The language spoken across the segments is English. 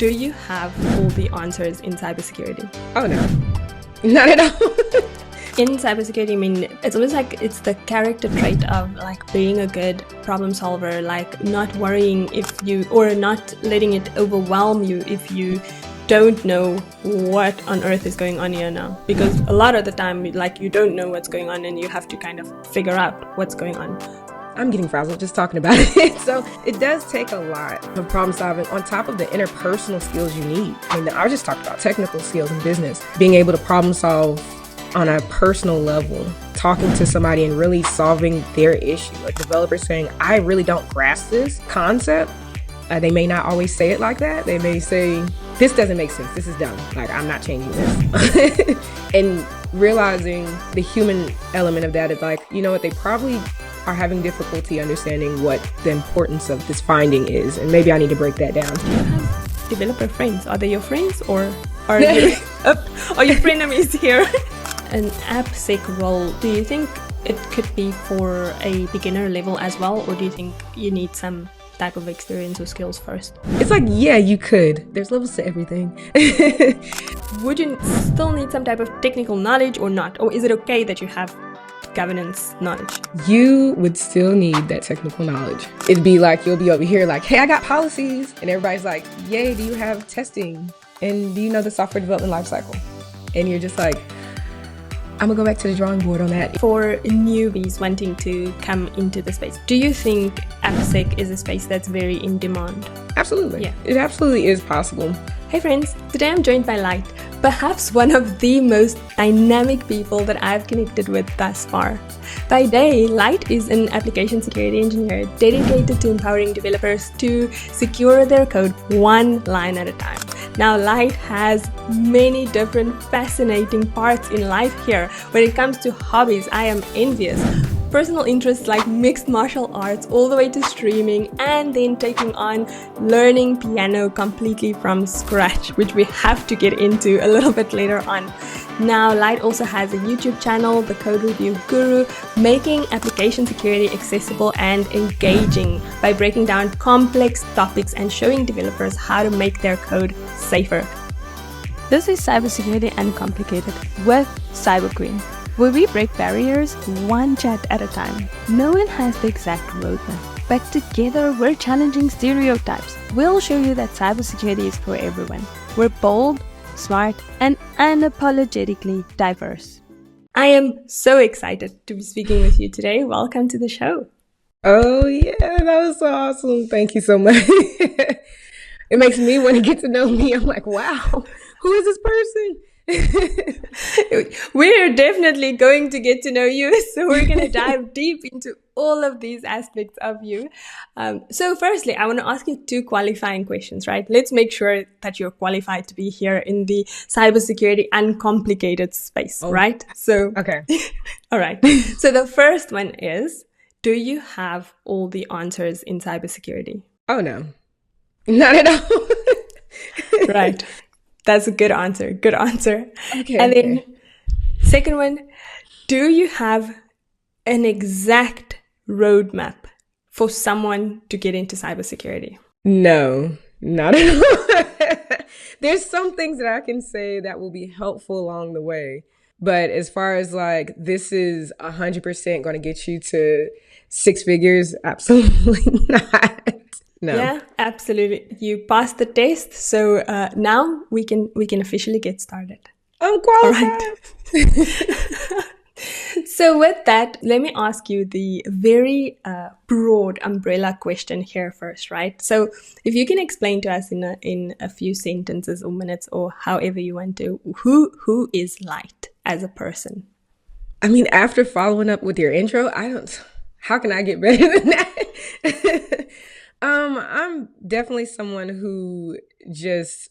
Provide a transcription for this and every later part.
Do you have all the answers in cybersecurity? Oh no, not at all. In cybersecurity, I mean, it's almost like it's the character trait of like being a good problem solver, like not worrying or not letting it overwhelm you if you don't know what on earth is going on here now. Because a lot of the time, like you don't know what's going on and you have to kind of figure out what's going on. I'm getting frazzled just talking about it. So it does take a lot of problem solving on top of the interpersonal skills you need. I mean, I just talked about technical skills in business, being able to problem solve on a personal level, talking to somebody and really solving their issue. Like developers saying, I really don't grasp this concept. They may not always say it like that. They may say, this doesn't make sense. This is dumb. Like, I'm not changing this. And realizing the human element of that is like, you know what, they probably are having difficulty understanding what the importance of this finding is. And maybe I need to break that down. Do you have developer friends? Are they your friends or are you, are your frenemies here? An AppSec role, do you think it could be for a beginner level as well? Or do you think you need some type of experience or skills first? It's like, yeah, you could. There's levels to everything. Would you still need some type of technical knowledge or not? Or is it okay that you have governance knowledge? You would still need that technical knowledge. It'd be like, you'll be over here like, hey, I got policies. And everybody's like, yay, do you have testing? And do you know the software development lifecycle? And you're just like, I'm gonna go back to the drawing board on that. For newbies wanting to come into the space, do you think AppSec is a space that's very in demand? Absolutely. Yeah. It absolutely is possible. Hey friends, today I'm joined by Lyght, perhaps one of the most dynamic people that I've connected with thus far. By day, Lyght is an application security engineer dedicated to empowering developers to secure their code one line at a time. Now, Lyght has many different fascinating parts in life here. When it comes to hobbies, I am envious. Personal interests like mixed martial arts all the way to streaming, and then taking on learning piano completely from scratch, which we have to get into a little bit later on. Now, Lyght also has a YouTube channel, The Code Review Guru, making application security accessible and engaging by breaking down complex topics and showing developers how to make their code safer. This is Cybersecurity Uncomplicated with Cyber Queen, where we break barriers one chat at a time. No one has the exact roadmap, but together we're challenging stereotypes. We'll show you that cybersecurity is for everyone. We're bold, smart, and unapologetically diverse. I am so excited to be speaking with you today. Welcome to the show. Oh yeah, that was so awesome. Thank you so much. It makes me want to get to know me. I'm like, wow, who is this person? We're definitely going to get to know you, so we're going to dive deep into all of these aspects of you. So firstly, I want to ask you two qualifying questions, right? Let's make sure that you're qualified to be here in the Cybersecurity Uncomplicated space, right? So, okay. All right. So the first one is, do you have all the answers in cybersecurity? Oh no, not at all. Right. That's a good answer. Good answer. Okay. And then second one, do you have an exact roadmap for someone to get into cybersecurity? No, not at all. There's some things that I can say that will be helpful along the way. But as far as like, this is 100% going to get you to six figures, absolutely not. No. Yeah, absolutely. You passed the test, so now we can officially get started. I'm qualified. All right. So with that, let me ask you the very broad umbrella question here first, right? So if you can explain to us in a few sentences or minutes or however you want to, who is Lyght as a person? I mean, after following up with your intro, how can I get better than that? I'm definitely someone who just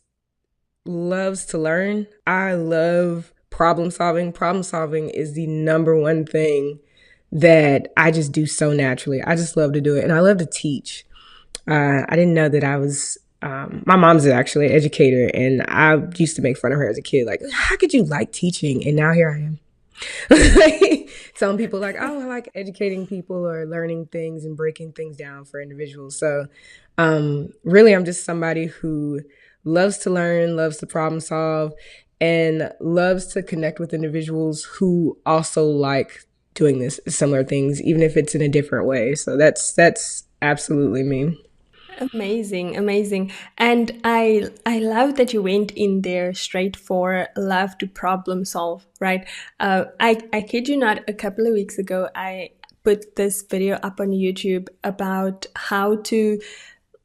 loves to learn. I love problem solving. Problem solving is the number one thing that I just do so naturally. I just love to do it. And I love to teach. I didn't know that I was, my mom's actually an educator, and I used to make fun of her as a kid. Like, how could you like teaching? And now here I am. Some people like, oh, I like educating people or learning things and breaking things down for individuals. So really, I'm just somebody who loves to learn, loves to problem solve, and loves to connect with individuals who also like doing this similar things, even if it's in a different way. So that's absolutely me. Amazing, amazing. And I love that you went in there straight for love to problem solve, right? I kid you not, a couple of weeks ago, I put this video up on YouTube about how to,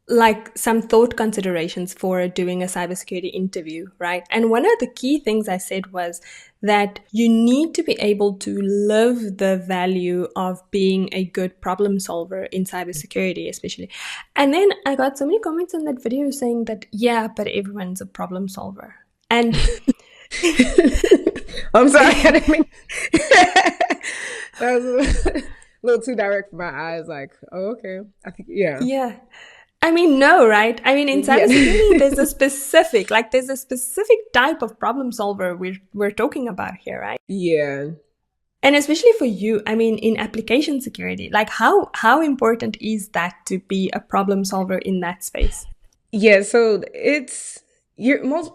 like, some thought considerations for doing a cybersecurity interview, right? And one of the key things I said was that you need to be able to live the value of being a good problem solver in cybersecurity, especially. And then I got so many comments on that video saying that, yeah, but everyone's a problem solver. And I'm sorry, I didn't mean that was a little too direct for my eyes. Like, oh, okay. I think, yeah. yeah. I mean, no, right? I mean, in cybersecurity, there's a specific type of problem solver we're talking about here, right? Yeah. And especially for you, I mean, in application security, like how important is that to be a problem solver in that space? Yeah, so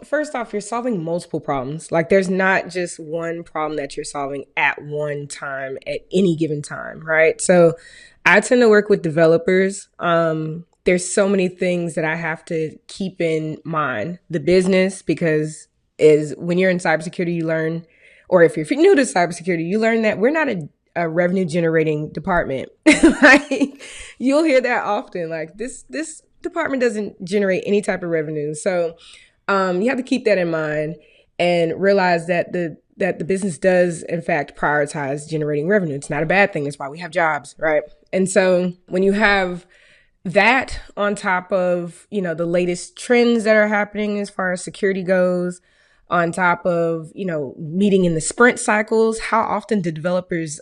first off, you're solving multiple problems. Like there's not just one problem that you're solving at one time at any given time, right? So I tend to work with developers. There's so many things that I have to keep in mind. The business, because is when you're in cybersecurity, you learn, or if you're new to cybersecurity, you learn that we're not a revenue generating department. Like you'll hear that often. Like this department doesn't generate any type of revenue. So you have to keep that in mind and realize that the business does in fact prioritize generating revenue. It's not a bad thing. That's why we have jobs, right? And so when you have that on top of, the latest trends that are happening as far as security goes, on top of, meeting in the sprint cycles, how often do developers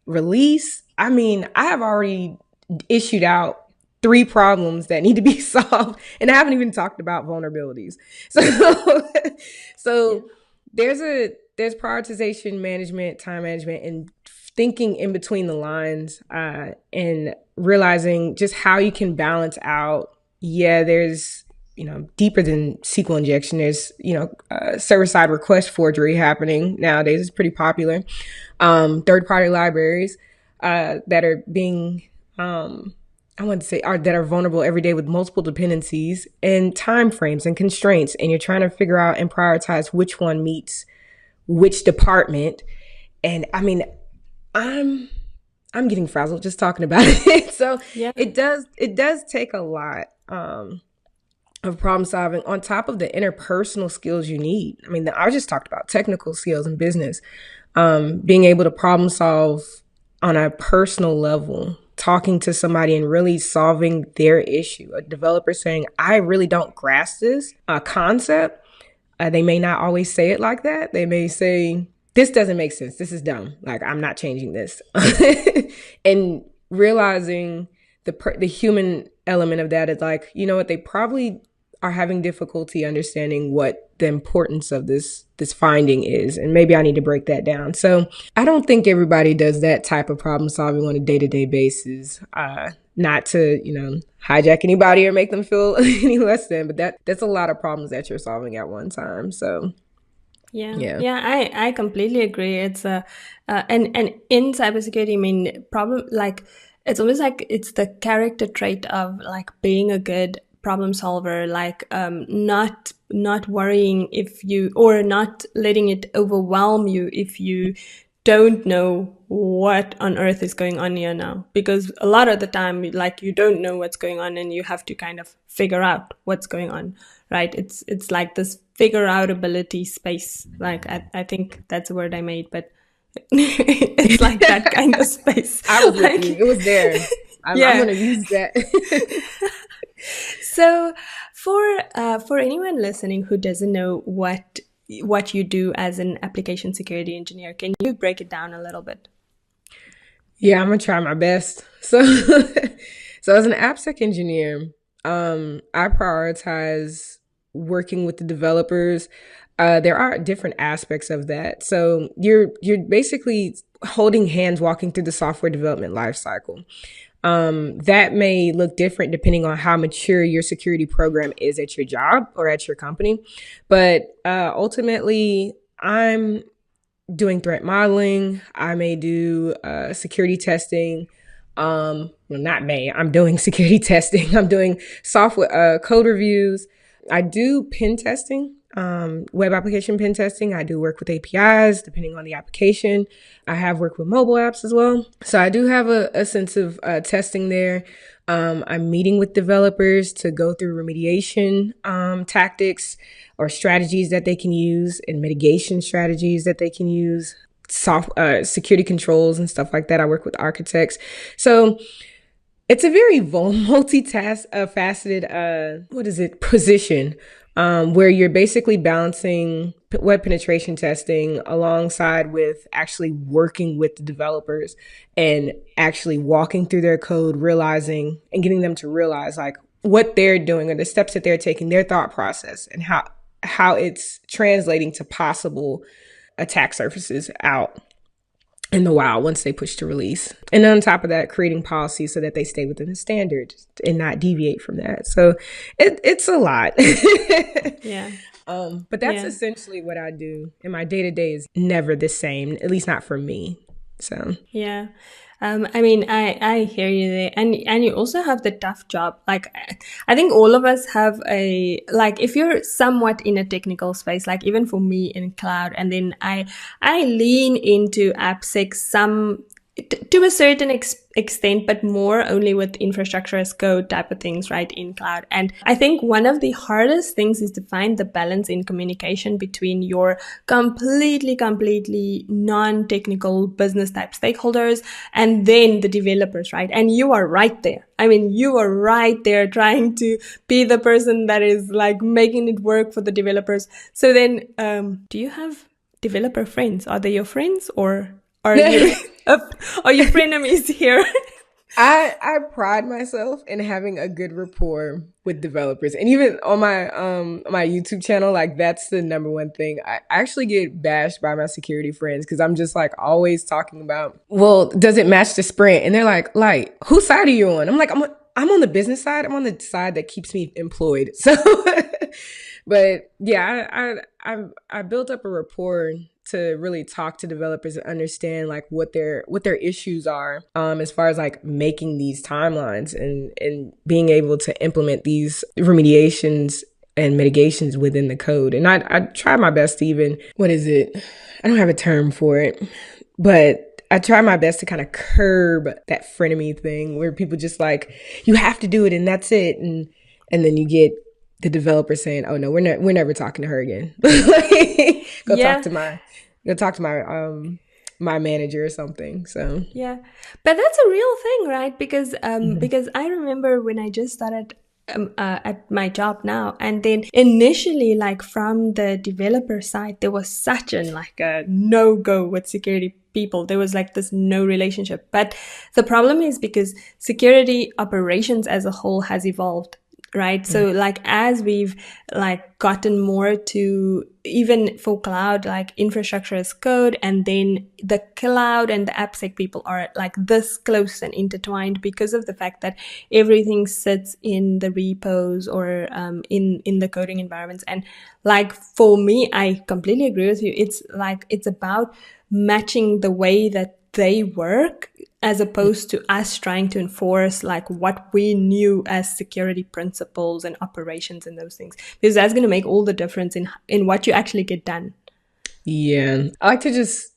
release? I mean, I have already issued out 3 problems that need to be solved, and I haven't even talked about vulnerabilities. So there's prioritization management, time management, and thinking in between the lines, and realizing just how you can balance out. Yeah, there's deeper than SQL injection. There's server-side request forgery happening nowadays. It's pretty popular. Third-party libraries that are being that are vulnerable every day with multiple dependencies and time frames and constraints, and you're trying to figure out and prioritize which one meets which department. And I mean, I'm getting frazzled just talking about it. So yeah. It does take a lot of problem solving on top of the interpersonal skills you need. I mean, I just talked about technical skills in business, being able to problem solve on a personal level, talking to somebody and really solving their issue. A developer saying, I really don't grasp this concept. They may not always say it like that. They may say, this doesn't make sense. This is dumb. Like, I'm not changing this. And realizing the human element of that is like, you know what, they probably are having difficulty understanding what the importance of this finding is. And maybe I need to break that down. So I don't think everybody does that type of problem solving on a day-to-day basis. Not to, hijack anybody or make them feel any less than, but that's a lot of problems that you're solving at one time. So yeah, I completely agree. It's and in cybersecurity, I mean, it's almost like it's the character trait of like being a good problem solver, like not worrying or not letting it overwhelm you if you don't know what on earth is going on here now, because a lot of the time, like, you don't know what's going on and you have to kind of figure out what's going on, right? It's like this figure out ability space. Like, I think that's a word I made, but it's like that kind of space. I was with you. It was there. I'm going to use that. So for anyone listening who doesn't know what you do as an application security engineer, can you break it down a little bit? Yeah, I'm going to try my best. So as an AppSec engineer, I prioritize working with the developers. There are different aspects of that. So you're basically holding hands, walking through the software development lifecycle. That may look different depending on how mature your security program is at your job or at your company. But ultimately, I'm doing threat modeling. I may do security testing. Well, not may. I'm doing security testing. I'm doing software code reviews. I do pen testing, web application pen testing. I do work with APIs depending on the application. I have worked with mobile apps as well. So I do have a sense of testing there. I'm meeting with developers to go through remediation tactics or strategies that they can use and mitigation strategies that they can use, security controls and stuff like that. I work with architects. So it's a very faceted position where you're basically balancing web penetration testing alongside with actually working with the developers and actually walking through their code, realizing and getting them to realize like what they're doing or the steps that they're taking, their thought process, and how it's translating to possible attack surfaces out in the wild once they push to release. And on top of that, creating policies so that they stay within the standard and not deviate from that. So it's a lot. Yeah. But that's essentially what I do. And my day-to-day is never the same, at least not for me. So yeah. I mean, I hear you there. And you also have the tough job. Like, I think all of us have if you're somewhat in a technical space, like even for me in cloud, and then I lean into AppSec to a certain extent, but more only with infrastructure as code type of things, right, in cloud. And I think one of the hardest things is to find the balance in communication between your completely non-technical business type stakeholders and then the developers, right? And you are right there. I mean, you are right there trying to be the person that is like making it work for the developers. So then, do you have developer friends? Are they your friends, or are you frenemies here? I pride myself in having a good rapport with developers, and even on my YouTube channel, like that's the number one thing. I actually get bashed by my security friends because I'm just like always talking about, well, does it match the sprint? And they're like, Lyght, whose side are you on? I'm like, I'm on the business side. I'm on the side that keeps me employed. So, but yeah, I built up a rapport to really talk to developers and understand like what their issues are as far as like making these timelines and being able to implement these remediations and mitigations within the code. And I try my best to even, I don't have a term for it, but I try my best to kind of curb that frenemy thing where people just like, you have to do it and that's it. And then you get the developer saying, oh no, we're never talking to her again. Go talk to my manager or something. So yeah, but that's a real thing, right? Because because I remember when I just started at my job now, and then initially, like from the developer side, there was such a no-go with security people. There was like this no relationship. But the problem is because security operations as a whole has evolved, right? So like as we've like gotten more to, even for cloud, like infrastructure as code, and then the cloud and the AppSec people are like this close and intertwined because of the fact that everything sits in the repos or in the coding environments. And like for me, I completely agree with you. It's about matching the way that they work as opposed to us trying to enforce like what we knew as security principles and operations and those things, because that's going to make all the difference in what you actually get done. Yeah. I like to just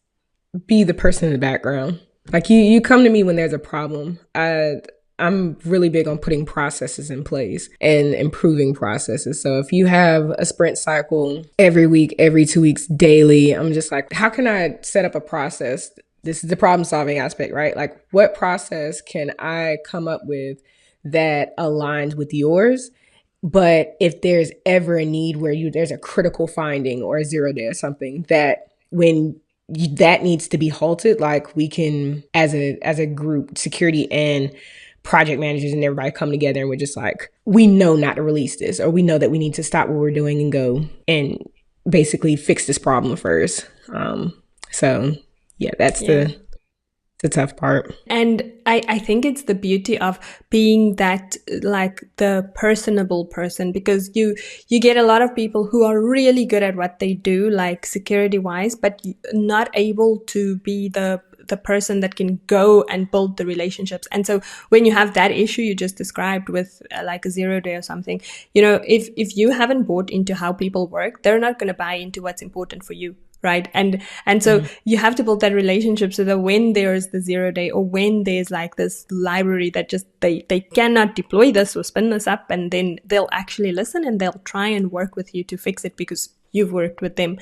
be the person in the background. Like you come to me when there's a problem. I'm really big on putting processes in place and improving processes. So if you have a sprint cycle every week, every 2 weeks, daily, I'm just like, how can I set up a process? This is the problem solving aspect, right? Like what process can I come up with that aligns with yours? But if there's ever a need where there's a critical finding or a 0 day or something that that needs to be halted, like we can, as a group, security and project managers and everybody come together and we're just like, we know not to release this, or we know that we need to stop what we're doing and go and basically fix this problem first. So yeah, that's the tough part. And I think it's the beauty of being that, like, the personable person, because you get a lot of people who are really good at what they do, like security wise, but not able to be the person that can go and build the relationships. And so when you have that issue you just described with like a 0 day or something, if you haven't bought into how people work, they're not going to buy into what's important for you. Right. And so you have to build that relationship so that when there's the 0 day, or when there's like this library that just they cannot deploy this or spin this up, and then they'll actually listen and they'll try and work with you to fix it because you've worked with them.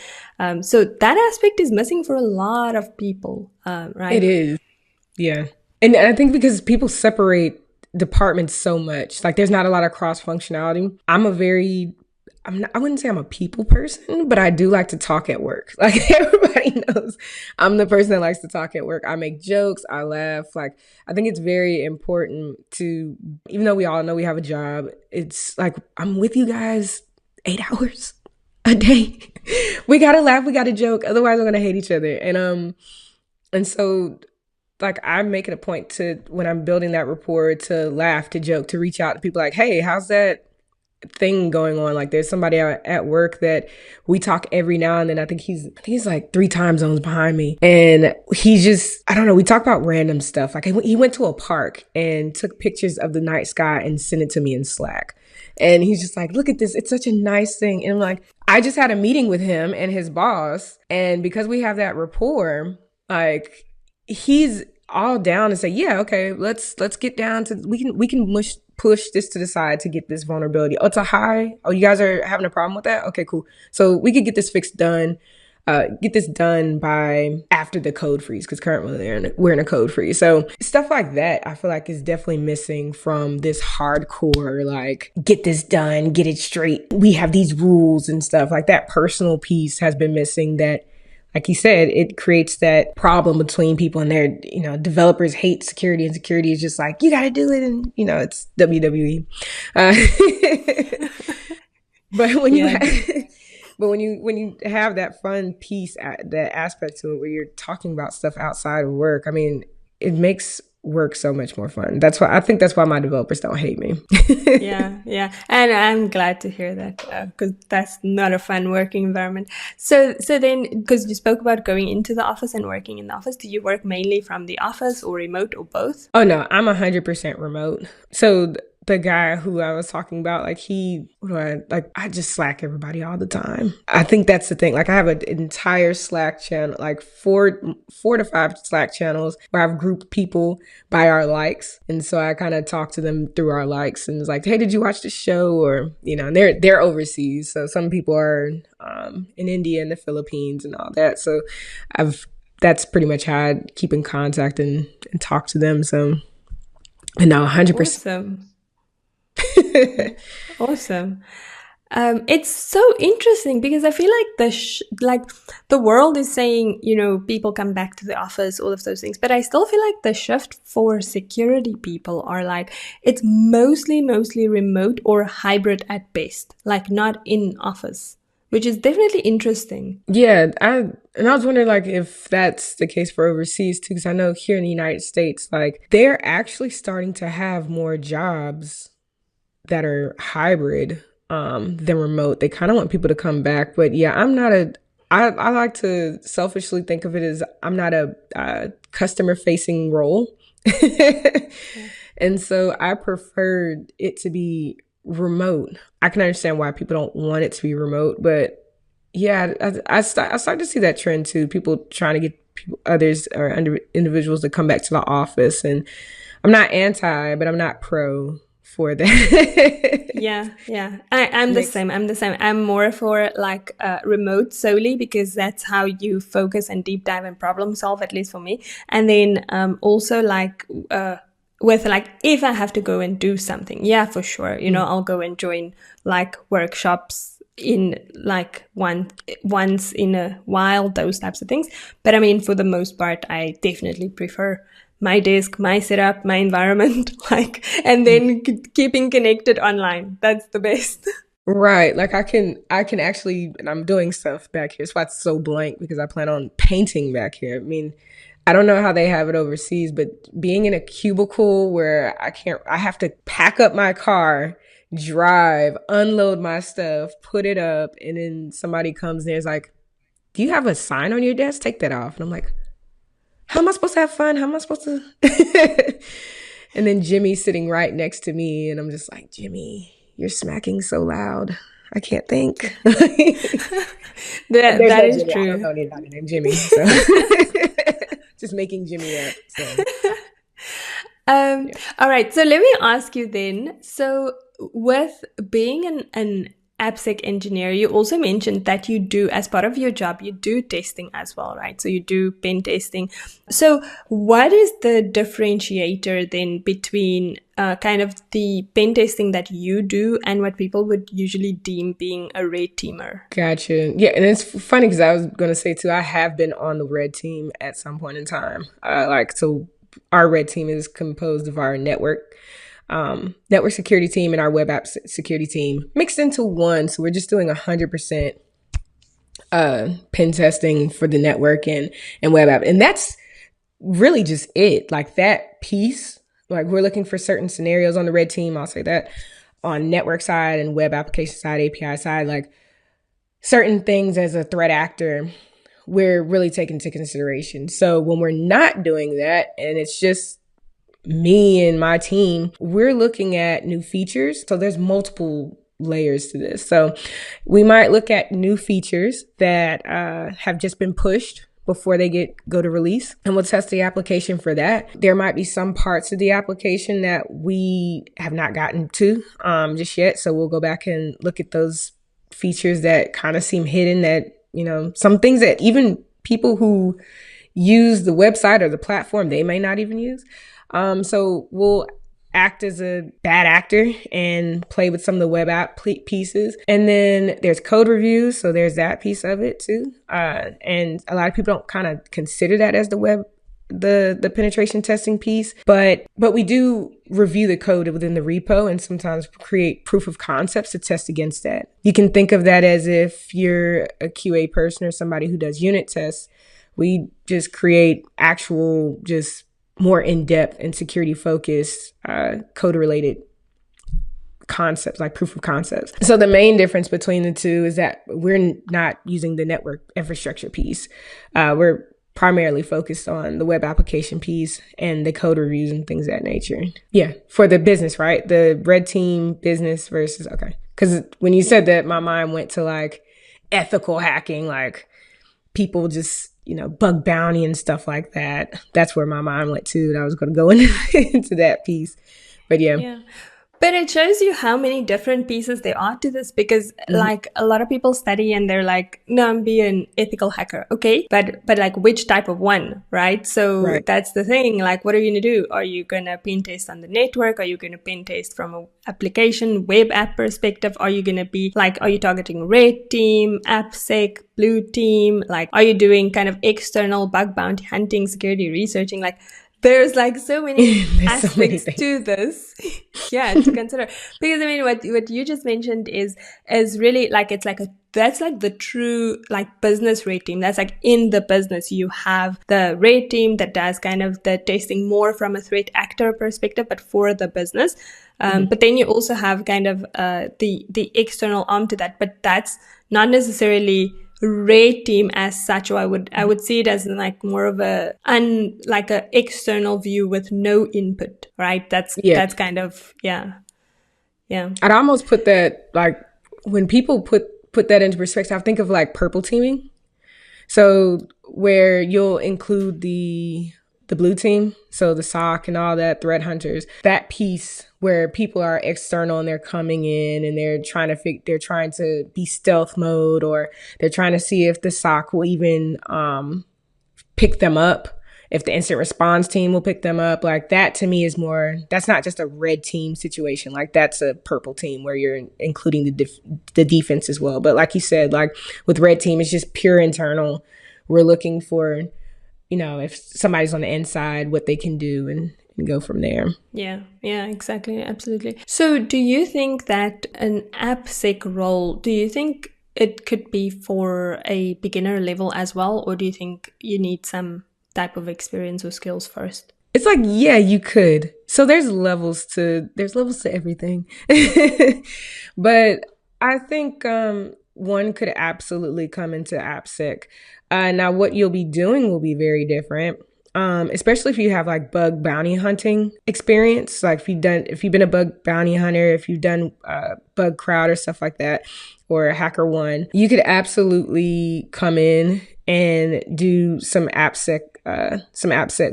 So that aspect is missing for a lot of people. Right. It is. Yeah. And I think because people separate departments so much, like there's not a lot of cross functionality. I wouldn't say I'm a people person, but I do like to talk at work. Like everybody knows I'm the person that likes to talk at work. I make jokes, I laugh. Like I think it's very important to, even though we all know we have a job, it's like I'm with you guys 8 hours a day. We gotta laugh, we gotta joke. Otherwise we're gonna hate each other. And so like I make it a point to, when I'm building that rapport, to laugh, to joke, to reach out to people like, hey, how's that thing going on? Like there's somebody at work that we talk every now and then. I think he's like 3 time zones behind me, and he just, I don't know, we talk about random stuff. Like he went to a park and took pictures of the night sky and sent it to me in Slack, and he's just like, look at this, it's such a nice thing. And I'm like, I just had a meeting with him and his boss, and because we have that rapport, like he's all down and say, yeah, okay, let's get down to, we can push this to the side to get this vulnerability. Oh, it's a high. Oh, you guys are having a problem with that? Okay, cool. So we could get this fixed done, get this done by after the code freeze, because currently we're in a code freeze. So stuff like that, I feel like is definitely missing from this hardcore, like, get this done, get it straight. We have these rules and stuff. Like that personal piece has been missing, that, like you said, it creates that problem between people, and they're, developers hate security, and security is just like, you got to do it. And, it's WWE. But when you have that fun piece, that aspect to it where you're talking about stuff outside of work, I mean, it makes work so much more fun. That's why my developers don't hate me. Yeah. And I'm glad to hear that, because that's not a fun working environment. So then, because you spoke about going into the office and working in the office, do you work mainly from the office or remote or both? Oh no, I'm 100% remote. So the guy who I was talking about, like I just Slack everybody all the time. I think that's the thing. Like I have an entire Slack channel, like four to 5 Slack channels where I've grouped people by our likes. And so I kind of talk to them through our likes, and it's like, hey, did you watch the show? Or, and they're overseas. So some people are in India and the Philippines and all that. So that's pretty much how I keep in contact and talk to them. So, and now 100%. Awesome. Awesome. It's so interesting because I feel like the world is saying, people come back to the office, all of those things, but I still feel like the shift for security people are like, it's mostly remote or hybrid at best, like not in office, which is definitely interesting. Yeah. I was wondering like if that's the case for overseas too, because I know here in the United States, like they're actually starting to have more jobs that are hybrid than remote. They kind of want people to come back. But yeah, I like to selfishly think of it as I'm not a customer facing role. And so I preferred it to be remote. I can understand why people don't want it to be remote, but yeah, I start to see that trend too. People trying to get others or individuals to come back to the office. And I'm not anti, but I'm not pro for that. Yeah. I'm the same. I'm more for like remote solely because that's how you focus and deep dive and problem solve, at least for me. And then also like with like, if I have to go and do something, yeah, for sure. I'll go and join like workshops in like once in a while, those types of things. But I mean, for the most part, I definitely prefer my desk, my setup, my environment, like, and then keeping connected online. That's the best. Right. Like I can actually, and I'm doing stuff back here. That's why it's so blank, because I plan on painting back here. I mean, I don't know how they have it overseas, but being in a cubicle where I have to pack up my car, drive, unload my stuff, put it up, and then somebody comes in and is like, do you have a sign on your desk? Take that off. And I'm like, how am I supposed to have fun? How am I supposed to? And then Jimmy's sitting right next to me, and I'm just like, Jimmy, you're smacking so loud. I can't think. That is Jimmy. true. I don't know anybody named Jimmy. So. Just making Jimmy up. So. All right. So let me ask you then. So with being an AppSec engineer, you also mentioned that you do, as part of your job, you do testing as well, right? So you do pen testing. So what is the differentiator then between kind of the pen testing that you do and what people would usually deem being a red teamer? Gotcha. Yeah, and it's funny because I was going to say too, I have been on the red team at some point in time. So our red team is composed of our network security team and our web app security team mixed into one. So we're just doing 100% pen testing for the network and web app. And that's really just it. Like that piece, like we're looking for certain scenarios on the red team. I'll say that on network side and web application side, API side, like certain things as a threat actor, we're really taking into consideration. So when we're not doing that and it's just me and my team, we're looking at new features. So there's multiple layers to this. So we might look at new features that have just been pushed before they go to release, and we'll test the application for that. There might be some parts of the application that we have not gotten to just yet. So we'll go back and look at those features that kind of seem hidden, that, some things that even people who use the website or the platform, they may not even use. So we'll act as a bad actor and play with some of the web app pieces. And then there's code reviews. So there's that piece of it too. And a lot of people don't kind of consider that as the penetration testing piece, but we do review the code within the repo and sometimes create proof of concepts to test against that. You can think of that as if you're a QA person or somebody who does unit tests. We just create actual, just more in-depth and security-focused code-related concepts, like proof of concepts. So the main difference between the two is that we're not using the network infrastructure piece. We're primarily focused on the web application piece and the code reviews and things of that nature. Yeah, for the business, right? The red team business versus, okay. Because when you said that, my mind went to like ethical hacking, like people just, bug bounty and stuff like that. That's where my mind went to. And I was going to go into that piece. But yeah. But it shows you how many different pieces there are to this, because like a lot of people study and they're like, no, I'm being an ethical hacker. Okay. But like which type of one, right? So That's the thing. Like, what are you going to do? Are you going to pen test on the network? Are you going to pen test from an application, web app perspective? Are you going to be like, are you targeting red team, AppSec, blue team? Like, are you doing kind of external bug bounty hunting, security researching? Like, there's like so many aspects to this, to consider. Because I mean, what you just mentioned is really like, it's like that's like the true like business red team. That's like in the business, you have the red team that does kind of the testing more from a threat actor perspective, but for the business. But then you also have kind of the external arm to that, but that's not necessarily red team as such. Or I would see it as like more of a external view with no input, right? That's kind of I'd almost put that, like, when people put that into perspective, I think of like purple teaming. So where you'll include the blue team, so the SOC and all that, threat hunters, that piece where people are external and they're coming in and they're trying to be stealth mode, or they're trying to see if the SOC will even pick them up, if the incident response team will pick them up. Like, that to me is more, that's not just a red team situation. Like, that's a purple team where you're including the defense as well. But like you said, like with red team, it's just pure internal. We're looking for, if somebody's on the inside, what they can do and go from there. Yeah, exactly. Absolutely. So do you think that an AppSec role, do you think it could be for a beginner level as well? Or do you think you need some type of experience or skills first? It's like, yeah, you could. So there's levels to everything. But I think one could absolutely come into AppSec. Now, what you'll be doing will be very different. Especially if you have like bug bounty hunting experience, like if you've been a bug bounty hunter, if you've done bug crowd or stuff like that, or HackerOne, you could absolutely come in and do some AppSec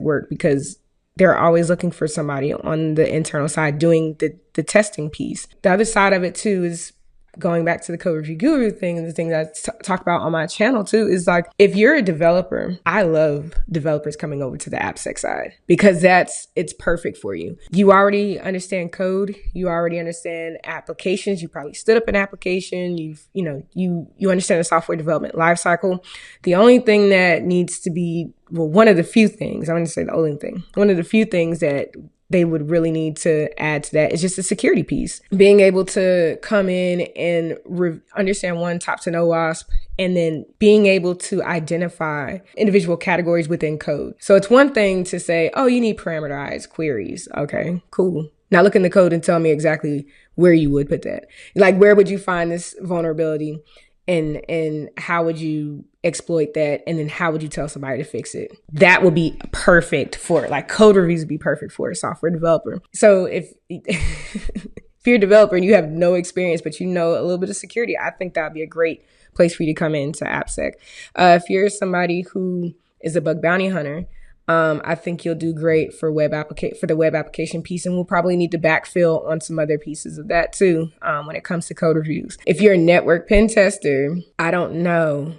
work, because they're always looking for somebody on the internal side doing the testing piece. The other side of it too is going back to the code review guru thing, and the thing that I talked about on my channel too, is like, if you're a developer, I love developers coming over to the AppSec side, because it's perfect for you. You already understand code. You already understand applications. You probably stood up an application. You understand the software development lifecycle. The only thing that needs to be, one of the few things, I'm going to say the only thing, one of the few things that they would really need to add to that is just the security piece. Being able to come in and understand top to no WASP, and then being able to identify individual categories within code. So it's one thing to say, oh, you need parameterized queries. Okay, cool. Now look in the code and tell me exactly where you would put that. Like, where would you find this vulnerability? And how would you exploit that? And then how would you tell somebody to fix it? That would be perfect for, like, code reviews would be perfect for a software developer. So if you're a developer and you have no experience, but you know a little bit of security, I think that would be a great place for you to come into AppSec. If you're somebody who is a bug bounty hunter, I think you'll do great for the web application piece, and we'll probably need to backfill on some other pieces of that too, when it comes to code reviews. If you're a network pen tester, I don't know,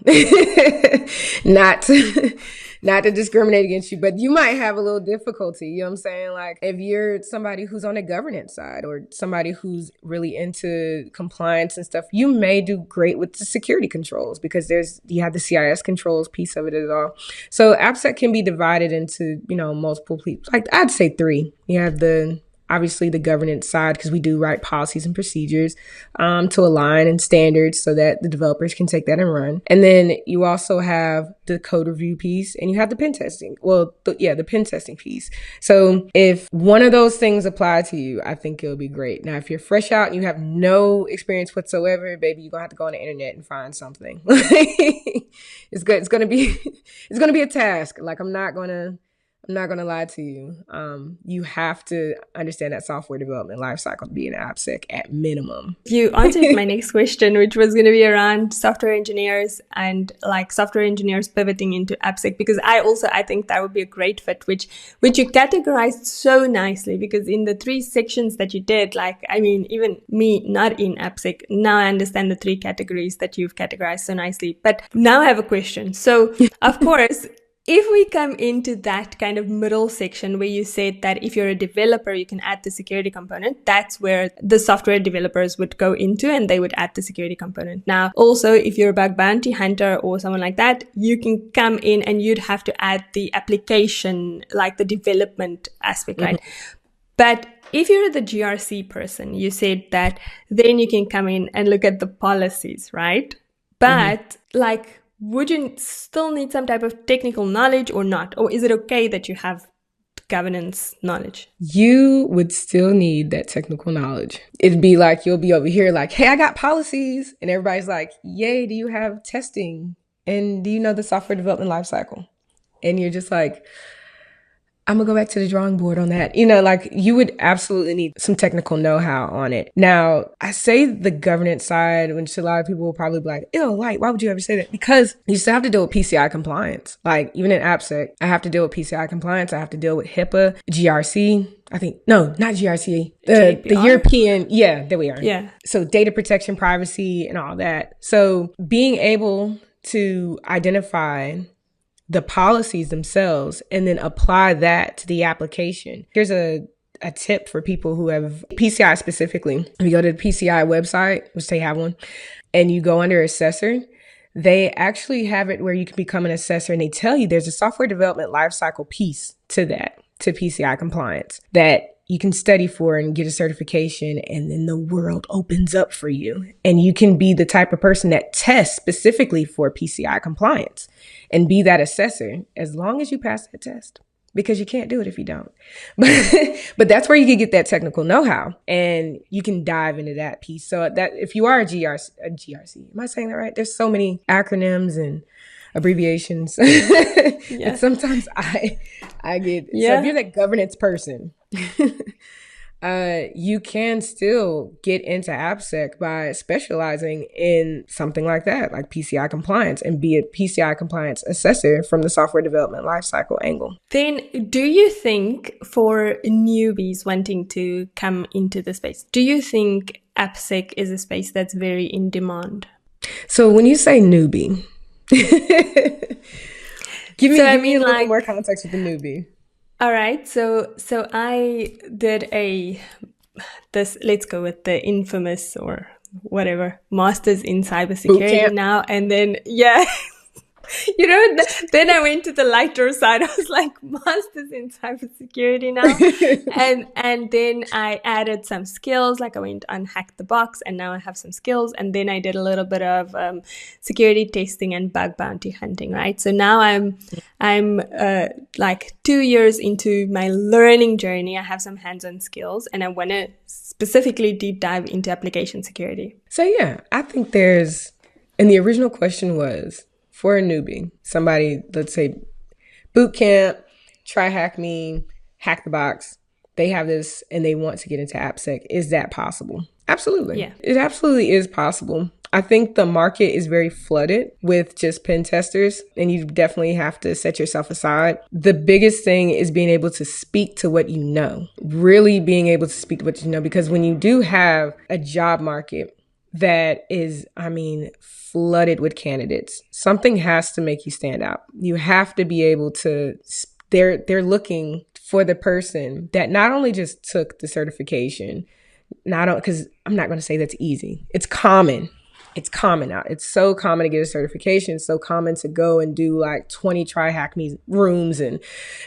not to discriminate against you, but you might have a little difficulty. You know what I'm saying? Like, if you're somebody who's on the governance side, or somebody who's really into compliance and stuff, you may do great with the security controls, because you have the CIS controls piece of it as well. So AppSec can be divided into, multiple pieces. Like, I'd say 3. You have obviously the governance side, because we do write policies and procedures to align and standards so that the developers can take that and run. And then you also have the code review piece, and you have the pen testing. Well, the pen testing piece. So if one of those things apply to you, I think it'll be great. Now, if you're fresh out and you have no experience whatsoever, baby, you're gonna have to go on the internet and find something. It's good. It's gonna be a task. Like, I'm not gonna lie to you. You have to understand that software development lifecycle to be an AppSec at minimum. You answered my next question, which was going to be around software engineers and like software engineers pivoting into AppSec, because I think that would be a great fit, which you categorized so nicely, because in the 3 sections that you did, like, I mean, even me not in AppSec, now I understand the 3 categories that you've categorized so nicely. But now I have a question. So of course, if we come into that kind of middle section where you said that if you're a developer, you can add the security component, that's where the software developers would go into, and they would add the security component. Now, also, if you're a bug bounty hunter or someone like that, you can come in and you'd have to add the application, like the development aspect, right? But if you're the GRC person, you said that then you can come in and look at the policies, right? But would you still need some type of technical knowledge or not? Or is it okay that you have governance knowledge? You would still need that technical knowledge. It'd be like, you'll be over here like, hey, I got policies. And everybody's like, yay, do you have testing? And do you know the software development lifecycle? And you're just like, I'm gonna go back to the drawing board on that. You would absolutely need some technical know-how on it. Now, I say the governance side, which a lot of people will probably be like, ew, Lyght, why would you ever say that? Because you still have to deal with PCI compliance. Like, even in AppSec, I have to deal with PCI compliance. I have to deal with HIPAA, GRC. Not GRC, the European. Yeah, there we are. Yeah. So data protection, privacy, and all that. So being able to identify the policies themselves and then apply that to the application. Here's a tip for people who have PCI specifically. If you go to the PCI website, which they have one, and you go under assessor, they actually have it where you can become an assessor, and they tell you there's a software development lifecycle piece to that, to PCI compliance, that you can study for and get a certification, and then the world opens up for you. And you can be the type of person that tests specifically for PCI compliance and be that assessor as long as you pass that test, because you can't do it if you don't. But that's where you can get that technical know-how, and you can dive into that piece. So that if you are a GRC, am I saying that right? There's so many acronyms and abbreviations. And sometimes I get, so if you're that governance person, you can still get into AppSec by specializing in something like that, like PCI compliance, and be a PCI compliance assessor from the software development lifecycle angle. Then do you think for newbies wanting to come into the space, do you think AppSec is a space that's very in demand? So when you say newbie, give me a little more context with the newbie. All right. So I did let's go with the infamous or whatever, master's in cybersecurity now. And then, then I went to the lighter side. I was like, master's in cybersecurity now. and then I added some skills, like I went on Hack the Box, and now I have some skills. And then I did a little bit of security testing and bug bounty hunting, right? So now I'm like 2 years into my learning journey. I have some hands-on skills, and I want to specifically deep dive into application security. So I think and the original question was, for a newbie, somebody, let's say boot camp, try Hack Me, Hack the Box, they have this and they want to get into AppSec. Is that possible? Absolutely. Yeah. It absolutely is possible. I think the market is very flooded with just pen testers, and you definitely have to set yourself aside. The biggest thing is being able to speak to what you know, really being able to speak to what you know, because when you do have a job market that is, flooded with candidates, something has to make you stand out. You have to be able to, they're looking for the person that not only just took the certification, because I'm not going to say that's easy. It's common. It's common out. It's so common to get a certification. It's so common to go and do like 20 try Hack Me rooms and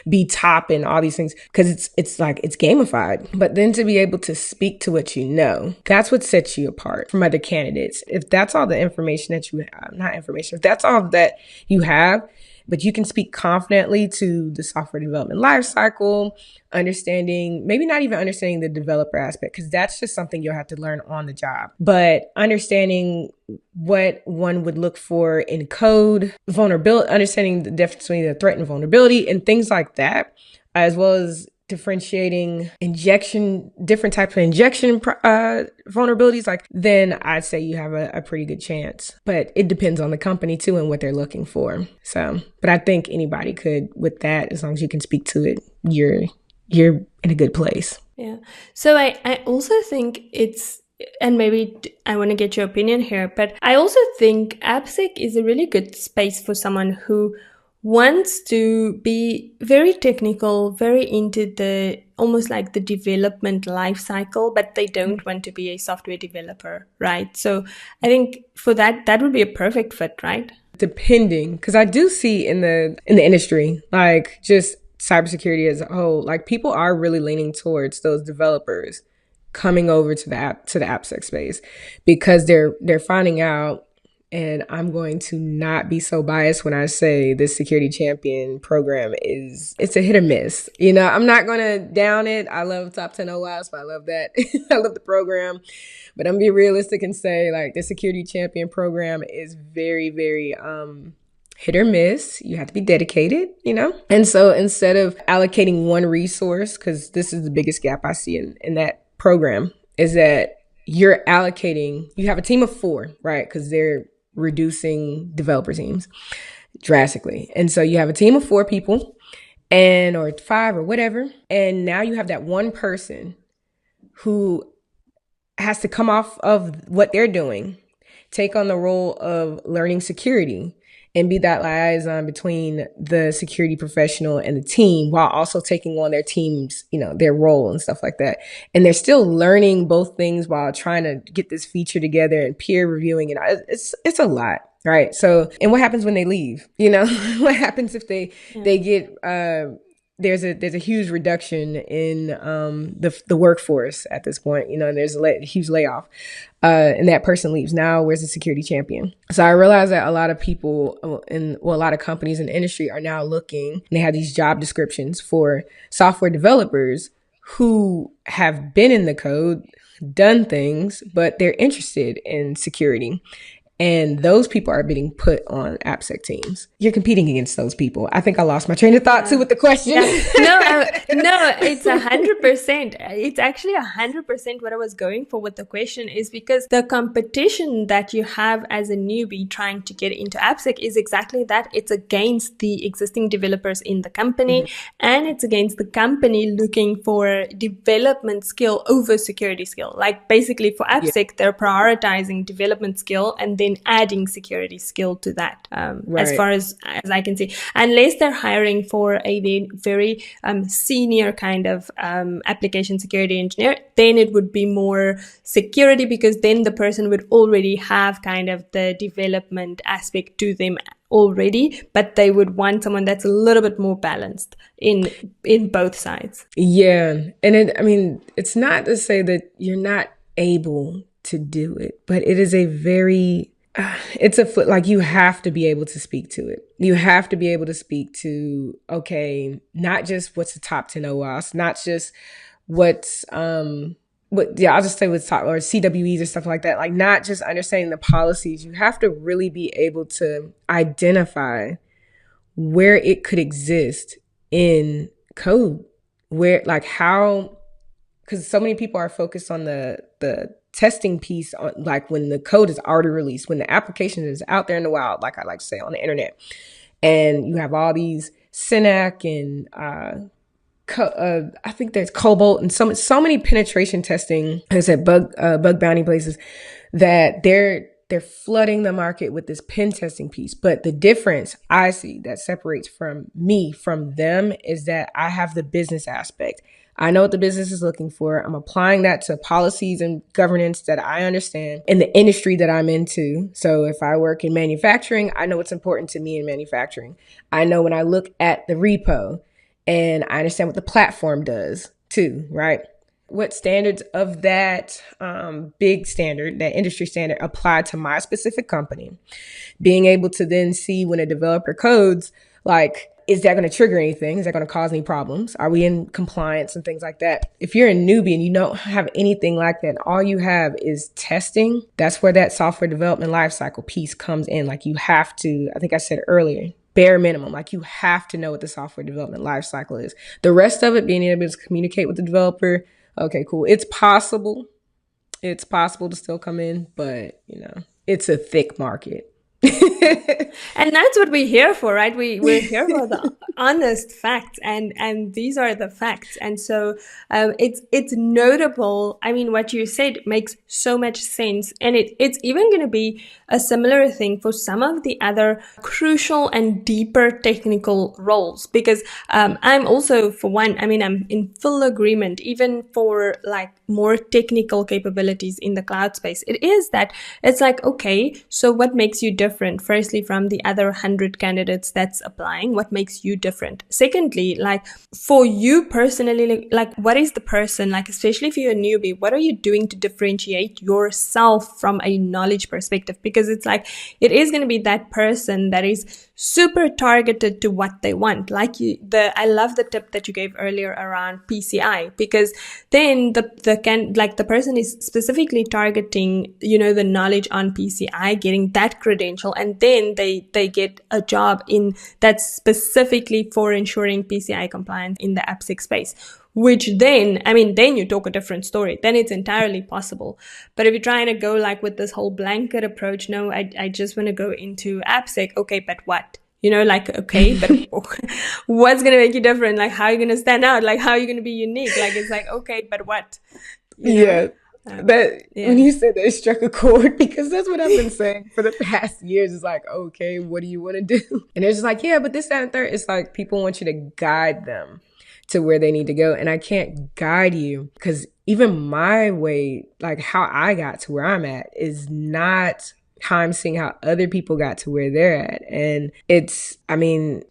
be top and all these things, because it's gamified. But then to be able to speak to what you know, that's what sets you apart from other candidates. If that's all the information that you have, if that's all that you have, but you can speak confidently to the software development lifecycle, maybe not even understanding the developer aspect, because that's just something you'll have to learn on the job, but understanding what one would look for in code, vulnerability, understanding the difference between the threat and vulnerability and things like that, as well as differentiating different types of injection vulnerabilities, then I'd say you have a pretty good chance. But it depends on the company too and what they're looking for. So, but I think anybody could with that, as long as you can speak to it, you're in a good place. Yeah. So I also think and maybe I want to get your opinion here, but I also think AppSec is a really good space for someone who wants to be very technical, very into almost like the development life cycle, but they don't want to be a software developer, right? So I think for that would be a perfect fit, right? Depending, because I do see in the industry, like just cybersecurity as a whole, like people are really leaning towards those developers coming over to the AppSec space, because they're finding out. And I'm going to not be so biased when I say this security champion program it's a hit or miss. I'm not going to down it. I love top 10 OWASP. I love that. I love the program, but I'm going to be realistic and say like the security champion program is very, very, hit or miss. You have to be dedicated, And so instead of allocating one resource, because this is the biggest gap I see in that program, is that you have a team of 4, right? Because they're reducing developer teams drastically. And so you have a team of 4 people or 5 or whatever. And now you have that one person who has to come off of what they're doing, take on the role of learning security, and be that liaison between the security professional and the team, while also taking on their team's, their role and stuff like that. And they're still learning both things while trying to get this feature together and peer reviewing it. It's a lot, right? So, and what happens when they leave? What happens if they get there's a huge reduction in the workforce at this point. There's a huge layoff, and that person leaves. Now, where's the security champion? So I realized that a lot of people a lot of companies in the industry are now looking, and they have these job descriptions for software developers who have been in the code, done things, but they're interested in security. And those people are being put on AppSec teams. You're competing against those people. I think I lost my train of thought too with the question. Yeah. No, it's 100%. It's actually 100% what I was going for with the question, is because the competition that you have as a newbie trying to get into AppSec is exactly that. It's against the existing developers in the company, and it's against the company looking for development skill over security skill. Like basically for AppSec, they're prioritizing development skill and then adding security skill to that, as far as I can see, unless they're hiring for a very senior kind of application security engineer, then it would be more security, because then the person would already have kind of the development aspect to them already, but they would want someone that's a little bit more balanced in both sides. Yeah. And it's not to say that you're not able to do it, but it is a very you have to be able to speak to it. You have to be able to speak to, okay, not just what's the top 10 OWASP, not just what's, I'll just say what's top, or CWEs or stuff like that. Like, not just understanding the policies. You have to really be able to identify where it could exist in code, where, like, how, because so many people are focused on the testing piece, on like when the code is already released, when the application is out there in the wild, like I like to say, on the internet, and you have all these Synac and I think there's Cobalt and so many penetration testing, like I said, bug bounty places, that they're flooding the market with this pen testing piece. But the difference I see that separates from me from them is that I have the business aspect. I know what the business is looking for. I'm applying that to policies and governance that I understand in the industry that I'm into. So if I work in manufacturing, I know what's important to me in manufacturing. I know when I look at the repo, and I understand what the platform does too, right? What standards of that big standard, that industry standard, apply to my specific company. Being able to then see when a developer codes, like, is that going to trigger anything? Is that going to cause any problems? Are we in compliance and things like that? If you're a newbie and you don't have anything like that, all you have is testing, that's where that software development lifecycle piece comes in. Like, you have to, I think I said earlier, bare minimum, like, you have to know what the software development lifecycle is. The rest of it, being able to communicate with the developer, okay, cool. It's possible. It's possible to still come in, but, it's a thick market. And that's what we're here for, right? We're here for the honest facts, and these are the facts. And so it's notable. I mean, what you said makes so much sense, and it's even going to be a similar thing for some of the other crucial and deeper technical roles, because I'm also, for one, I'm in full agreement, even for like more technical capabilities in the cloud space. It is that it's like, okay, so what makes you different? Firstly, from the other 100 candidates that's applying, what makes you different? Secondly, like, for you personally, like what is the person, like, especially if you're a newbie, what are you doing to differentiate yourself from a knowledge perspective? Because it's like, it is going to be that person that is super targeted to what they want. Like I love the tip that you gave earlier around PCI, because then the person is specifically targeting, the knowledge on PCI, getting that credential, and then they get a job in that's specifically for ensuring PCI compliance in the AppSec space. Which then you talk a different story. Then it's entirely possible. But if you're trying to go like with this whole blanket approach, no, I just want to go into AppSec. Okay, but what? Okay, but what's going to make you different? Like, how are you going to stand out? Like, how are you going to be unique? Like, it's like, okay, but what? Yeah. When you said that, it struck a chord, because that's what I've been saying for the past years. It's like, okay, what do you want to do? And it's just like, yeah, but this, that, and third. It's like, people want you to guide them to where they need to go. And I can't guide you, because even my way, like how I got to where I'm at, is not time seeing how other people got to where they're at. And I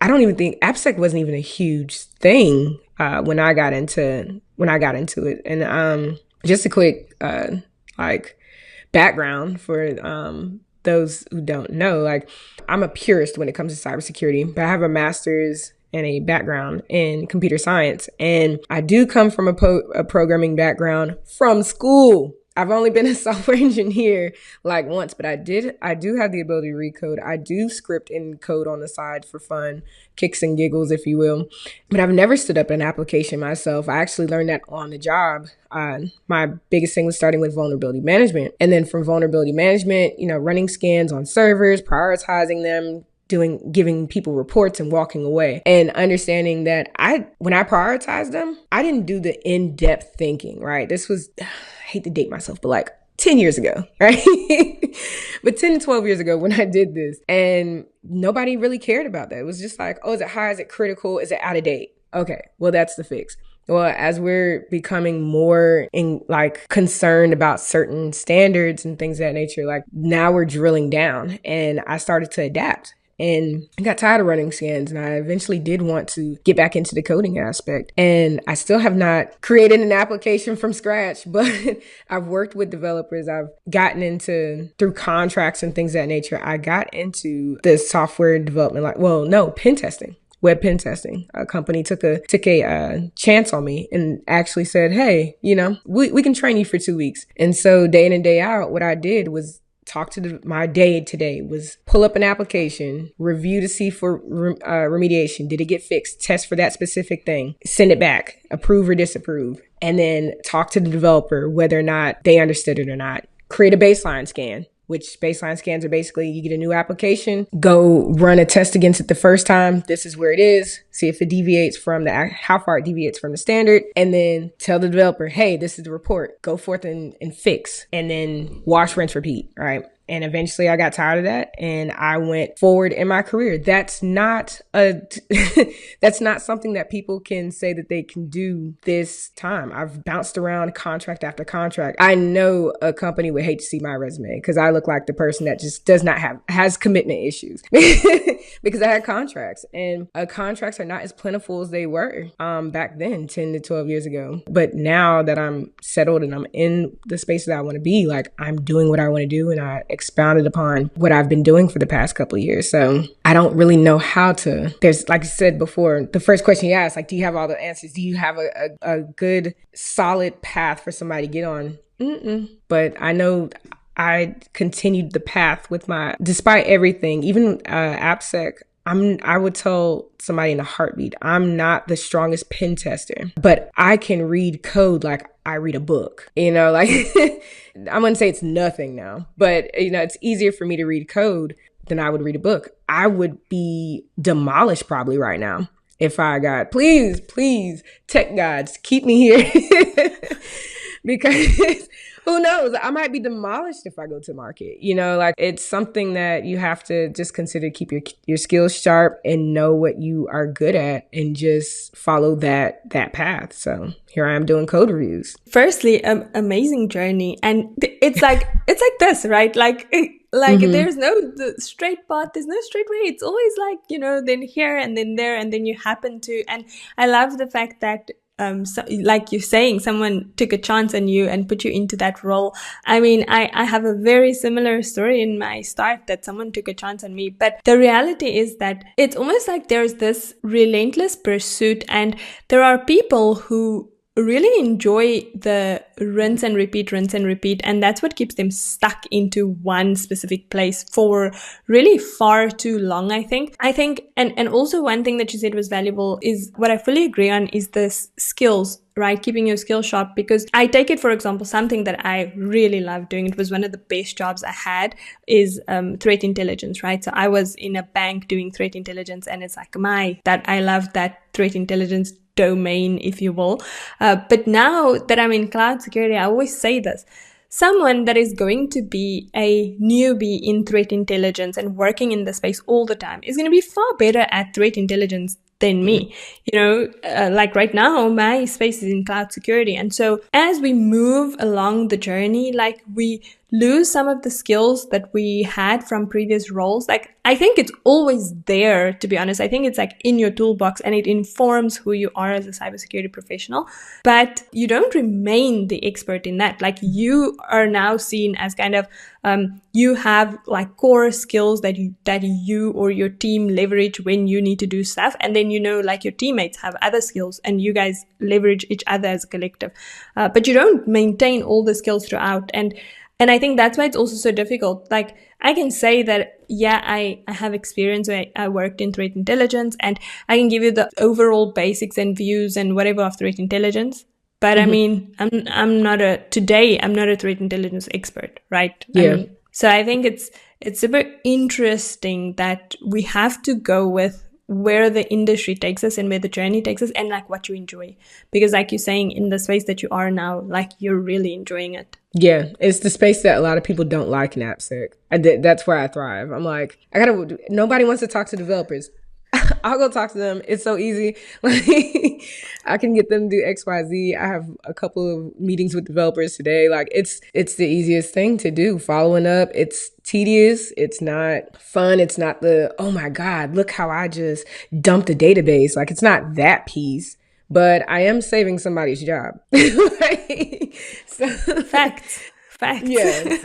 don't even think AppSec wasn't even a huge thing when I got into it. And just a quick background for those who don't know, like, I'm a purist when it comes to cybersecurity, but I have a master's and a background in computer science. And I do come from a programming background from school. I've only been a software engineer like once, but I do have the ability to read code. I do script and code on the side for fun, kicks and giggles, if you will. But I've never stood up an application myself. I actually learned that on the job. My biggest thing was starting with vulnerability management. And then from vulnerability management, running scans on servers, prioritizing them, giving people reports and walking away, and understanding that when I prioritized them, I didn't do the in-depth thinking, right? This was, I hate to date myself, but like 10 years ago, right? But 10 to 12 years ago when I did this, and nobody really cared about that. It was just like, oh, is it high? Is it critical? Is it out of date? Okay, well, that's the fix. Well, as we're becoming more concerned about certain standards and things of that nature, like now we're drilling down, and I started to adapt. And I got tired of running scans, and I eventually did want to get back into the coding aspect. And I still have not created an application from scratch, but I've worked with developers. I've gotten into, through contracts and things of that nature, I got into the software development, pen testing. Web pen testing. A company took a chance on me and actually said, hey, we can train you for 2 weeks. And so day in and day out, what I did was my day today was pull up an application, review to see for remediation. Did it get fixed? Test for that specific thing. Send it back. Approve or disapprove. And then talk to the developer whether or not they understood it or not. Create a baseline scan, which baseline scans are basically you get a new application, go run a test against it the first time. This is where it is. See if it deviates from how far it deviates from the standard, and then tell the developer, hey, this is the report. Go forth and fix, and then wash, rinse, repeat, right? And eventually I got tired of that and I went forward in my career. That's not that's not something that people can say that they can do this time. I've bounced around contract after contract. I know a company would hate to see my resume because I look like the person that just has commitment issues because I had contracts, and contracts are not as plentiful as they were back then, 10 to 12 years ago. But now that I'm settled and I'm in the space that I want to be, like, I'm doing what I want to do, and I expounded upon what I've been doing for the past couple of years. So I don't really know how to, there's, like I said before, the first question you asked, like, do you have all the answers? Do you have a good solid path for somebody to get on? But I know I continued the path with despite everything, even AppSec. I would tell somebody in a heartbeat, I'm not the strongest pen tester, but I can read code like I read a book, like I wouldn't say it's nothing now, but it's easier for me to read code than I would read a book. I would be demolished probably right now if I got, please, tech gods, keep me here because who knows? I might be demolished if I go to market. It's something that you have to just consider, keep your skills sharp and know what you are good at and just follow that path. So here I am doing code reviews. Firstly, amazing journey. And it's like this, right? There's no straight path. There's no straight way. It's always then here and then there, and then you happen to, and I love the fact that so, like you're saying, someone took a chance on you and put you into that role. I mean, I have a very similar story in my start that someone took a chance on me. But the reality is that it's almost like there's this relentless pursuit, and there are people who really enjoy the rinse and repeat, and that's what keeps them stuck into one specific place for really far too long, I think. And also one thing that you said was valuable is what I fully agree on is the skills, right? Keeping your skills sharp, because I take it, for example, something that I really love doing, it was one of the best jobs I had, is threat intelligence, right? So I was in a bank doing threat intelligence, and it's like I love that threat intelligence domain, if you will. But now that I'm in cloud security, I always say this. Someone that is going to be a newbie in threat intelligence and working in the space all the time is going to be far better at threat intelligence than me. Like right now, my space is in cloud security. And so as we move along the journey, like we lose some of the skills that we had from previous roles. Like, I think it's always there, to be honest. I think it's like in your toolbox and it informs who you are as a cybersecurity professional, but you don't remain the expert in that. Like, you are now seen as kind of, you have like core skills that you or your team leverage when you need to do stuff. And then, like your teammates have other skills and you guys leverage each other as a collective. But you don't maintain all the skills throughout. And I think that's why it's also so difficult. Like, I can say that, yeah, I have experience where I worked in threat intelligence and I can give you the overall basics and views and whatever of threat intelligence. But I mean, I'm not a threat intelligence expert, right? Yeah. So I think it's super interesting that we have to go with where the industry takes us and where the journey takes us and like what you enjoy. Because like you're saying, in the space that you are now, like you're really enjoying it. Yeah, it's the space that a lot of people don't like in AppSec. That's where I thrive. I'm like, nobody wants to talk to developers. I'll go talk to them. It's so easy. Like, I can get them to do X, Y, Z. I have a couple of meetings with developers today. Like, it's the easiest thing to do. Following up, it's tedious. It's not fun. It's not oh my God, look how I just dumped a database. Like, it's not that piece. But I am saving somebody's job. Facts. Yeah.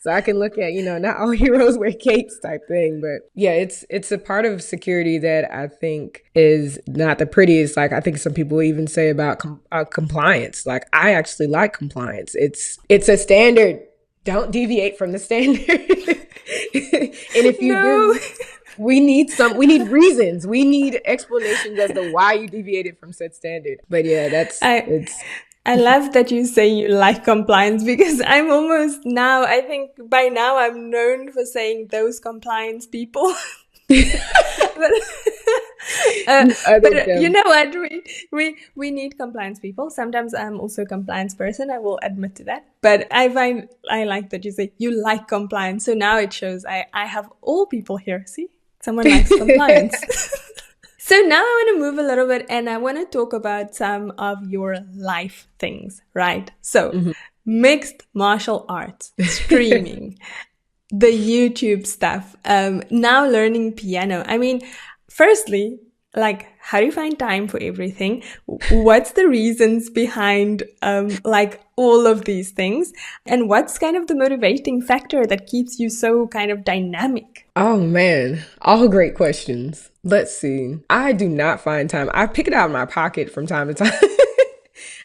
So I can look at, not all heroes wear capes type thing. But yeah, it's a part of security that I think is not the prettiest. Like, I think some people even say about compliance. Like, I actually like compliance. It's a standard. Don't deviate from the standard. And if you do, we need reasons. We need explanations as to why you deviated from said standard. But yeah, I love that you say you like compliance, because I'm almost now, I think by now I'm known for saying those compliance people. But you know what? We need compliance people. Sometimes I'm also a compliance person. I will admit to that. But I like that you say you like compliance. So now it shows I have all people here. See? Someone likes compliance. So now I want to move a little bit and I want to talk about some of your life things, right? So mixed martial arts, streaming, the YouTube stuff, now learning piano. I mean, firstly, like, how do you find time for everything? What's the reasons behind like all of these things? And what's kind of the motivating factor that keeps you so kind of dynamic? Oh man, all great questions. Let's see. I do not find time. I pick it out of my pocket from time to time.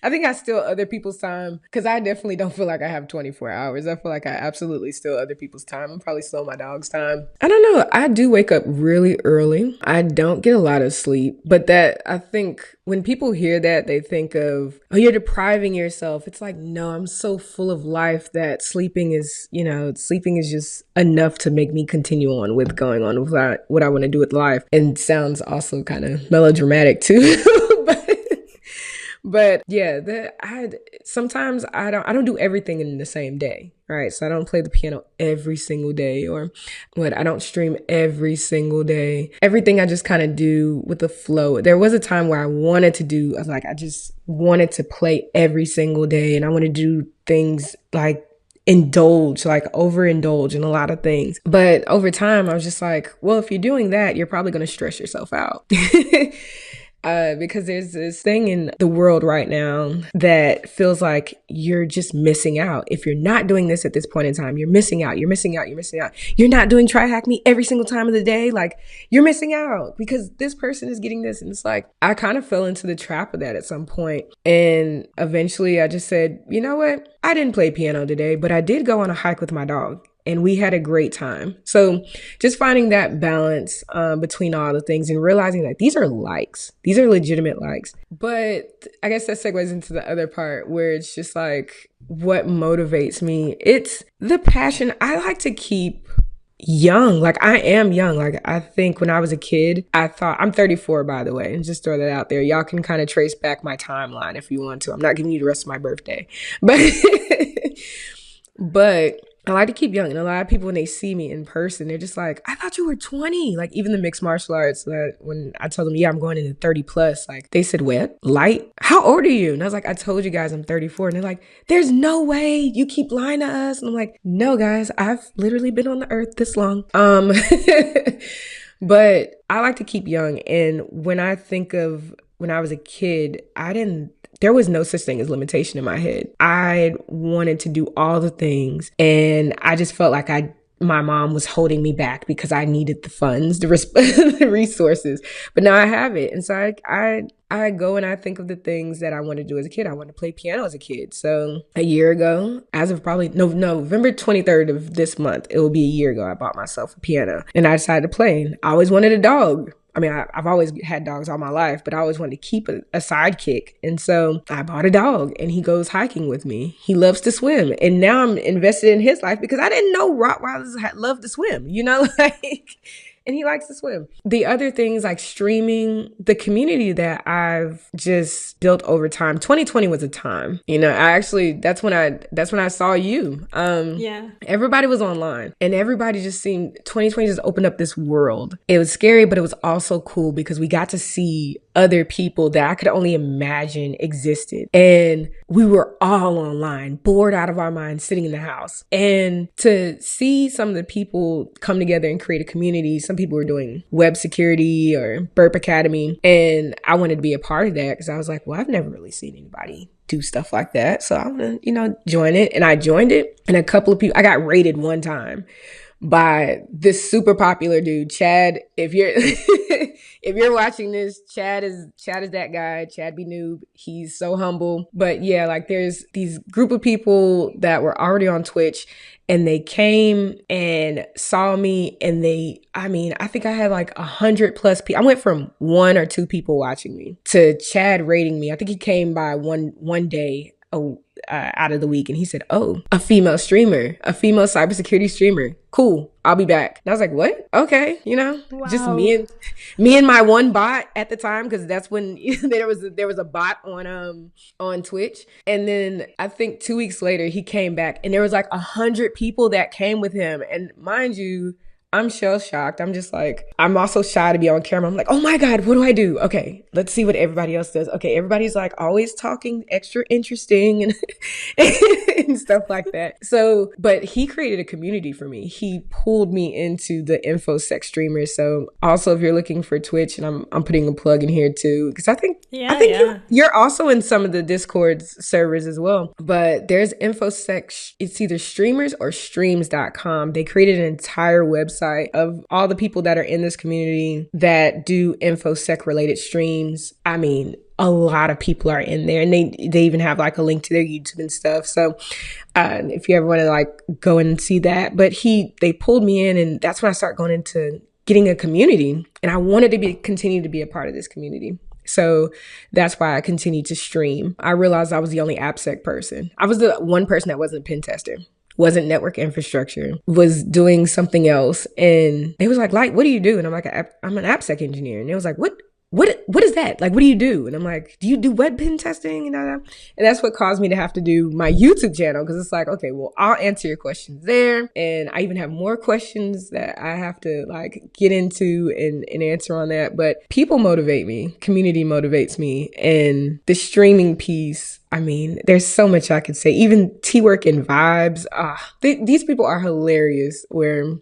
I think I steal other people's time because I definitely don't feel like I have 24 hours. I feel like I absolutely steal other people's time. I'm probably steal my dog's time. I don't know. I do wake up really early. I don't get a lot of sleep, but I think when people hear that, they think of, oh, you're depriving yourself. It's like, no, I'm so full of life that sleeping is just enough to make me continue on with going on with what I want to do with life. And sounds also kind of melodramatic too. But yeah, sometimes I don't do everything in the same day, right? So I don't play the piano every single day, or I don't stream every single day. Everything I just kind of do with the flow. There was a time where I just wanted to play every single day, and I want to do things like overindulge in a lot of things. But over time, I was just like, well, if you're doing that, you're probably going to stress yourself out. Because there's this thing in the world right now that feels like you're just missing out. If you're not doing this at this point in time, you're missing out. You're not doing Try Hack Me every single time of the day. Like, you're missing out because this person is getting this. And it's like, I kind of fell into the trap of that at some point. And eventually I just said, you know what? I didn't play piano today, but I did go on a hike with my dog. And we had a great time. So just finding that balance between all the things and realizing that these are likes. These are legitimate likes. But I guess that segues into the other part where it's just like, what motivates me? It's the passion. I like to keep young. Like, I am young. Like, I think when I was a kid, I'm 34, by the way, and just throw that out there. Y'all can kind of trace back my timeline if you want to. I'm not giving you the rest of my birthday. But I like to keep young. And a lot of people, when they see me in person, they're just like, I thought you were 20. Like even the mixed martial arts, that when I told them, yeah, I'm going into 30 plus, like they said, what? Lyght? How old are you? And I was like, I told you guys I'm 34. And they're like, there's no way, you keep lying to us. And I'm like, no, guys, I've literally been on the earth this long. But I like to keep young. And when I think of when I was a kid, there was no such thing as limitation in my head. I wanted to do all the things, and I just felt like my mom was holding me back because I needed the funds, the resources. But now I have it. And so I go and I think of the things that I want to do as a kid. I wanted to play piano as a kid. So a year ago, as of probably November 23rd of this month, it will be a year ago, I bought myself a piano and I decided to play. I always wanted a dog. I mean, I've always had dogs all my life, but I always wanted to keep a sidekick. And so I bought a dog and he goes hiking with me. He loves to swim. And now I'm invested in his life because I didn't know Rottweilers love to swim, and he likes to swim. The other things like streaming, the community that I've just built over time. 2020 was a time, that's when I saw you. Everybody was online and everybody just seemed, 2020 just opened up this world. It was scary, but it was also cool because we got to see other people that I could only imagine existed. And we were all online, bored out of our minds, sitting in the house. And to see some of the people come together and create a community, some people were doing web security or Burp Academy. And I wanted to be a part of that because I was like, well, I've never really seen anybody do stuff like that. So I'm going to, join it. And I joined it. And a couple of people, I got rated one time by this super popular dude, Chad. If you're if you're watching this, Chad is that guy, Chad B. Noob. He's so humble. But yeah, like there's these group of people that were already on Twitch and they came and saw me and I think I had like 100+ people. I went from 1 or 2 people watching me to Chad rating me. I think he came by one day out of the week and he said, oh, a female cybersecurity streamer. Cool. I'll be back. And I was like, what? Okay. Wow. Just me and my one bot at the time. Cause that's when there was a bot on Twitch. And then I think 2 weeks later he came back and there was like 100 people that came with him. And mind you, I'm shell shocked. I'm just like, I'm also shy to be on camera. I'm like, oh my God, what do I do? Okay, let's see what everybody else does. Okay, everybody's like always talking extra interesting and, and stuff like that. So, but he created a community for me. He pulled me into the InfoSec streamers. So also if you're looking for Twitch, and I'm putting a plug in here too, because I think you're also in some of the Discord servers as well. But there's InfoSec, it's either streamers or streams.com. They created an entire website of all the people that are in this community that do InfoSec related streams. I mean, a lot of people are in there and they even have like a link to their YouTube and stuff. So if you ever want to like go and see that, but they pulled me in and that's when I started going into getting a community and I wanted to continue to be a part of this community. So that's why I continued to stream. I realized I was the only AppSec person. I was the one person that wasn't a pen tester, wasn't network infrastructure, was doing something else. And they was like, Lyght, what do you do? And I'm like, I'm an AppSec engineer. And they was like, what is that? Like, what do you do? And I'm like, do you do web pen testing? And that's what caused me to have to do my YouTube channel. Cause it's like, okay, well, I'll answer your questions there. And I even have more questions that I have to like get into and answer on that. But people motivate me. Community motivates me. And the streaming piece, I mean, there's so much I could say. Even T-Work and Vibes. These people are hilarious where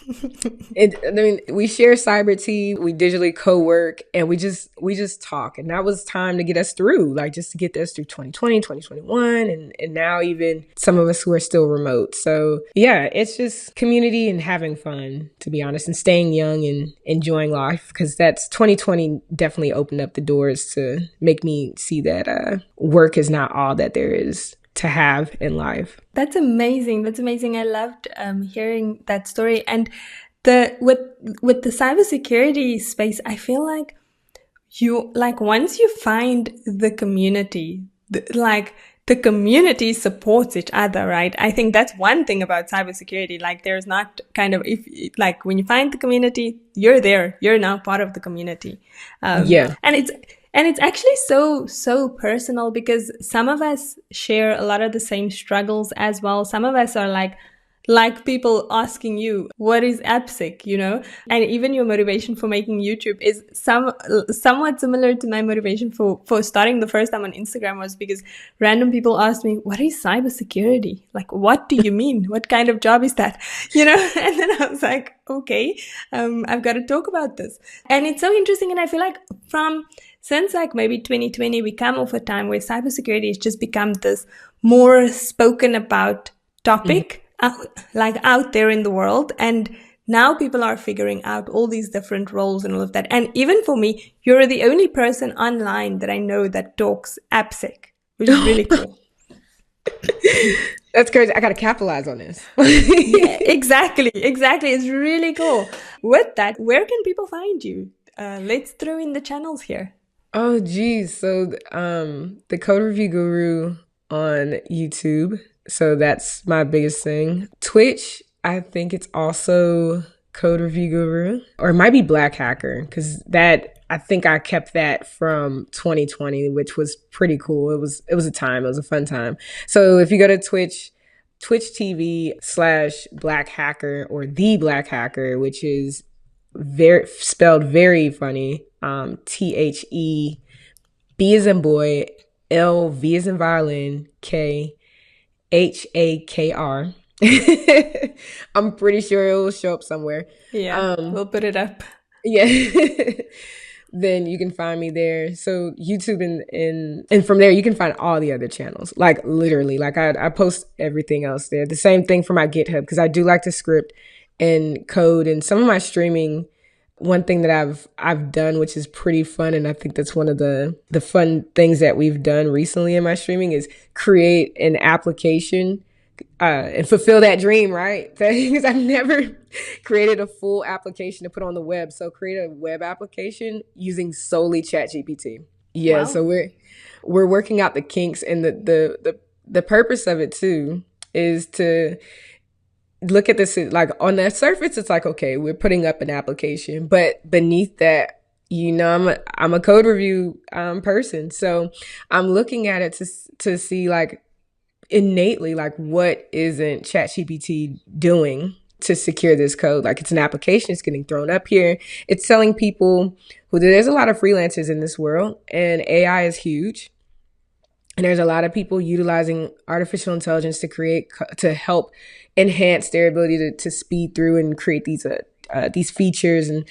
we share cyber tea, we digitally co-work, and we just talk. And that was time to get us through, like just to get us through 2020, 2021, and now even some of us who are still remote. So yeah, it's just community and having fun, to be honest, and staying young and enjoying life, because that's 2020 definitely opened up the doors to make me see that work is not all that there is to have in life. That's amazing. I loved hearing that story. And with the cybersecurity space, I feel like once you find the community, the community supports each other, right? I think that's one thing about cybersecurity. Like there's not kind of, when you find the community, you're there, you're now part of the community. And it's actually so personal, because some of us share a lot of the same struggles as well. Some of us are like Like people asking you, what is AppSec, you know? And even your motivation for making YouTube is somewhat similar to my motivation for starting the first time on Instagram, was because random people asked me, what is cybersecurity? Like, what do you mean? What kind of job is that? You know? And then I was like, okay, I've got to talk about this. And it's so interesting. And I feel like since like maybe 2020, we come off a time where cybersecurity has just become this more spoken about topic. Out there in the world, and now people are figuring out all these different roles and all of that. And even for me, you're the only person online that I know that talks AppSec, which is really cool. That's crazy. I gotta capitalize on this. Yeah, exactly. It's really cool. With that, where can people find you? Let's throw in the channels here. Oh geez. So the Code Review Guru on YouTube. So that's my biggest thing. Twitch, I think it's also Code Review Guru, or it might be Black Hacker, because that, I think I kept that from 2020, which was pretty cool. It was a time. It was a fun time. So if you go to Twitch TV/Black Hacker, or The Black Hacker, which is spelled very funny. THE, B as in boy, L, V as in violin, K, HAKR. I'm pretty sure it will show up somewhere. Yeah, we'll put it up. Yeah. Then you can find me there. So YouTube, and from there you can find all the other channels. Like literally, like I post everything else there. The same thing for my GitHub, because I do like to script and code, and some of my streaming. One thing that I've done, which is pretty fun, and I think that's one of the fun things that we've done recently in my streaming, is create an application and fulfill that dream, right? Because I've never created a full application to put on the web. So create a web application using solely ChatGPT. Yeah, wow. So we're working out the kinks, and the purpose of it too is to look at this, like on the surface, it's like, okay, we're putting up an application, but beneath that, you know, I'm a code review person. So I'm looking at it to see like innately, like what isn't ChatGPT doing to secure this code? Like it's an application, it's getting thrown up here. It's telling people there's a lot of freelancers in this world, and AI is huge. And there's a lot of people utilizing artificial intelligence to help enhance their ability to speed through and create these features and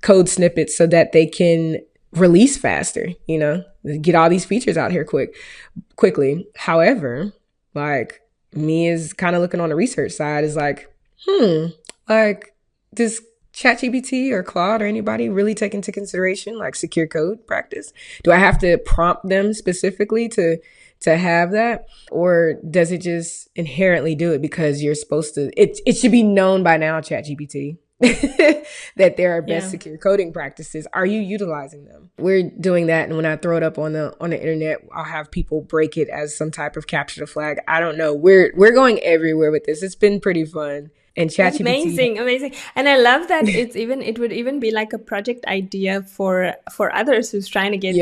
code snippets so that they can release faster, you know, get all these features out here quickly. However, like me is kind of looking on the research side is like, like does ChatGPT or Claude or anybody really take into consideration like secure code practice? Do I have to prompt them specifically to have that, or does it just inherently do it because you're supposed to? It should be known by now, ChatGPT, that there are best secure coding practices. Are you utilizing them? We're doing that, and when I throw it up on the internet, I'll have people break it as some type of capture the flag. I don't know. We're going everywhere with this. It's been pretty fun. And ChatGPT, amazing. And I love that it would even be like a project idea for others who's trying to get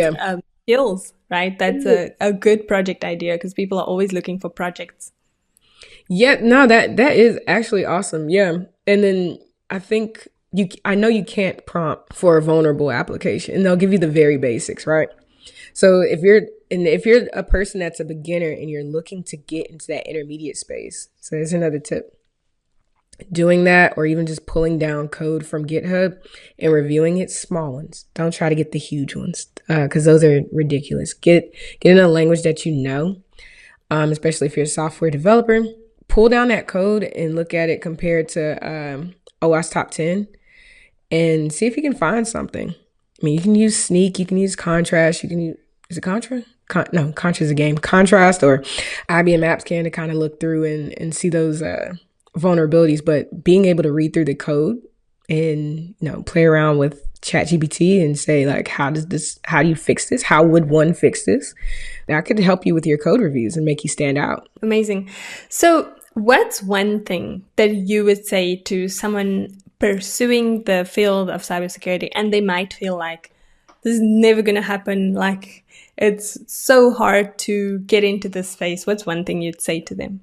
skills, right? That's a good project idea, because people are always looking for projects. Yeah, no, that is actually awesome. Yeah. And then I think I know you can't prompt for a vulnerable application, and they'll give you the very basics, right? So if you're a person that's a beginner and you're looking to get into that intermediate space, so there's another tip. Doing that, or even just pulling down code from GitHub and reviewing it, small ones. Don't try to get the huge ones, because those are ridiculous. Get in a language that you know, especially if you're a software developer. Pull down that code and look at it compared to OWASP Top 10 and see if you can find something. I mean, you can use Sneak, you can use Contrast, you can use, is it Contra? No, Contra is a game. Contrast or IBM AppScan to kind of look through and see those vulnerabilities, but being able to read through the code and, you know, play around with ChatGPT and say like, how do you fix this? How would one fix this? That could help you with your code reviews and make you stand out. Amazing. So what's one thing that you would say to someone pursuing the field of cybersecurity, and they might feel like this is never going to happen, like it's so hard to get into this space? What's one thing you'd say to them?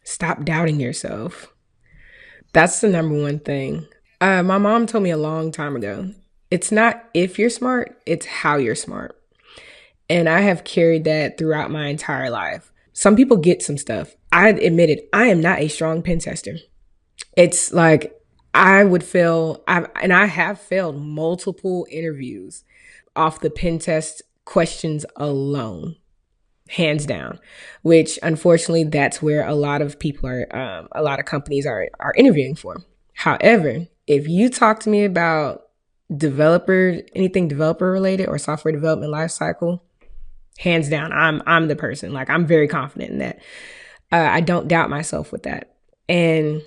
stop doubting yourself. That's the number one thing. My mom told me a long time ago, it's not if you're smart, it's how you're smart. And I have carried that throughout my entire life. Some people get some stuff. I admit it, I am not a strong pen tester. It's like I would fail, and I have failed multiple interviews off the pen test questions alone, hands down, which unfortunately that's where a lot of people are, a lot of companies are interviewing for. However, if you talk to me about anything developer related or software development lifecycle, hands down, I'm the person. Like, I'm very confident in that. I don't doubt myself with that. And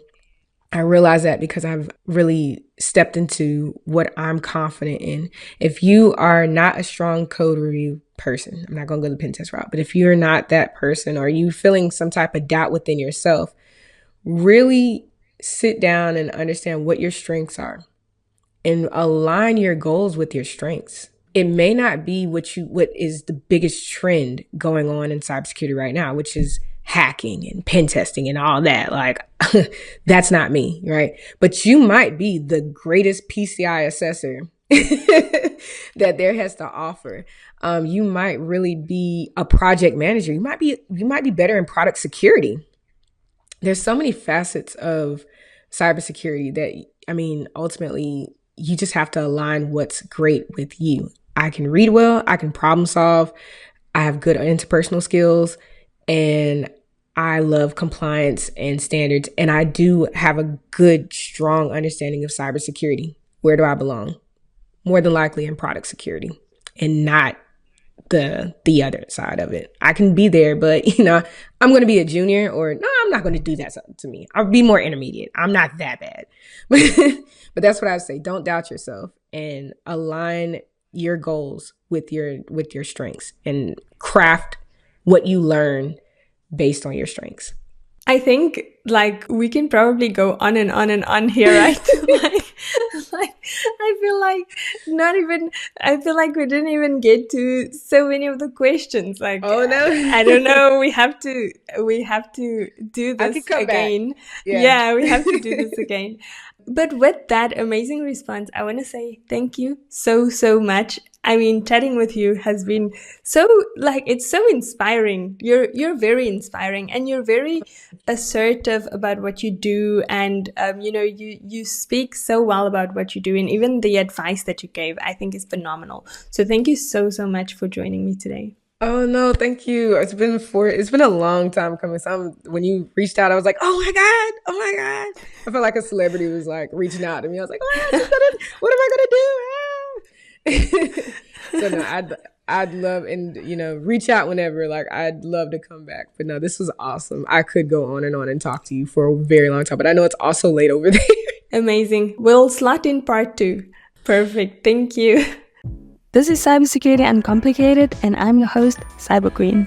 I realize that because I've really stepped into what I'm confident in. If you are not a strong code review person, I'm not going to go the pen test route, but if you're not that person, or you feeling some type of doubt within yourself, really sit down and understand what your strengths are and align your goals with your strengths. It may not be what is the biggest trend going on in cybersecurity right now, which is hacking and pen testing and all that. Like, that's not me, right? But you might be the greatest PCI assessor that there has to offer. You might really be a project manager. You might be better in product security. There's so many facets of cybersecurity that, ultimately you just have to align what's great with you. I can read well, I can problem solve, I have good interpersonal skills, and I love compliance and standards. And I do have a good, strong understanding of cybersecurity. Where do I belong? More than likely in product security, and not the other side of it. I can be there, but I'm going to be a junior, or no, I'm not going to do that to me. I'll be more intermediate. I'm not that bad. But that's what I would say. Don't doubt yourself, and align your goals with your strengths, and craft what you learn based on your strengths. I think we can probably go on and on and on here, right? I feel like we didn't even get to so many of the questions. Oh no, I don't know. We have to do this again. Yeah, we have to do this again. But with that amazing response, I want to say thank you so much. Chatting with you has been it's so inspiring. You're very inspiring, and you're very assertive about what you do. And, you speak so well about what you do, and even the advice that you gave, I think, is phenomenal. So thank you so much for joining me today. Oh no, thank you. It's been a long time coming. When you reached out, I was like, oh my God. I felt like a celebrity was reaching out to me. I was like, what am I gonna do? So no, I'd love, and reach out whenever. I'd love to come back. But no, this was awesome. I could go on and talk to you for a very long time, but I know it's also late over there. Amazing. We'll slot in part 2. Perfect. Thank you. This is Cybersecurity Uncomplicated, and I'm your host, Cyber Queen.